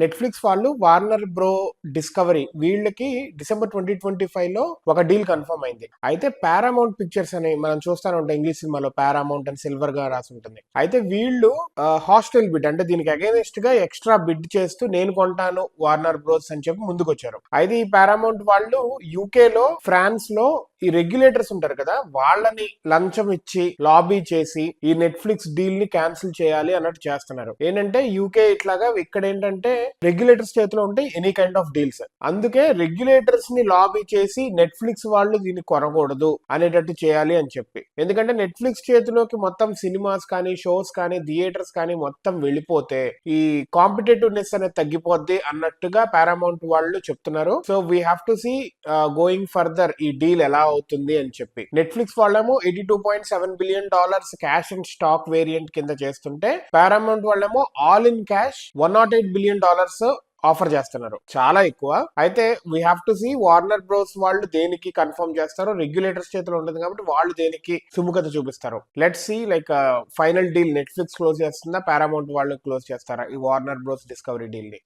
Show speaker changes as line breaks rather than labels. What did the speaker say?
Netflix వాళ్ళు Warner bro discovery వీళ్ళకి December 2025 లో ఒక డీల్ కన్ఫర్మ్ అయింది. అయితే పారామౌంట్ పిక్చర్స్ అని మనం చూస్తానే ఉంటాం ఇంగ్లీష్ సినిమాలో పారామౌంట్ అని సిల్వర్ గా రాసి ఉంటుంది. అయితే వీళ్ళు హాస్టల్ బిడ్ అంటే దీనికి అగైనెస్ట్ గా ఎక్స్ట్రా బిడ్ చేస్తూ నేను కొంటాను వార్నర్ బ్రోస్ అని చెప్పి ముందుకు వచ్చారు. అయితే ఈ పారామౌంట్ వాళ్ళు యూకే లో, ఫ్రాన్స్ లో ఈ రెగ్యులేటర్స్ ఉంటారు కదా వాళ్ళని లంచం ఇచ్చి లాబీ చేసి ఈ నెట్ఫ్లిక్స్ డీల్ ని క్యాన్సిల్ చేయాలి అన్నట్టు చేస్తున్నారు. ఏంటంటే యూకే ఇట్లాగా ఇక్కడ ఏంటంటే రెగ్యులేటర్స్ చేతిలో ఉంటే ఎనీ కైండ్ ఆఫ్ డీల్స్, అందుకే రెగ్యులేటర్స్ ని లాబీ చేసి నెట్ఫ్లిక్స్ వాళ్ళు దీన్ని కొనకూడదు అనేటట్టు చేయాలి అని చెప్పి. ఎందుకంటే నెట్ఫ్లిక్స్ చేతిలోకి మొత్తం సినిమాస్ కానీ షోస్ కానీ థియేటర్స్ కానీ మొత్తం వెళ్ళిపోతే ఈ కాంపిటేటివ్నెస్ అనేది తగ్గిపోద్ది అన్నట్టుగా పారామౌంట్ వాళ్ళు చెప్తున్నారు. So we have to see going further ఈ డీల్ ఎలా అవుతుంది అని చెప్పి. నెట్ఫ్లిక్స్ వాళ్ళేమో $82.7 billion cash and stock variant కింద చేస్తుంటే పారామౌంట్ వాళ్ళేమో all in cash $108 billion offer చేస్తున్నారు. చాలా ఎక్కువ. అయితే we have to see Warner Bros వాళ్ళు దేనికి కన్ఫర్మ్ చేస్తారో, రెగ్యులేటర్స్ చేతిలో ఉంటుంది కాబట్టి వాళ్ళు దేనికి సుముఖత చూపిస్తారు. Let's see like final deal Netflix close చేస్తుందా, పారామౌంట్ వాళ్ళు క్లోజ్ చేస్తారా ఈ వార్నర్ బ్రోస్ డిస్కవరీ డీల్ ని.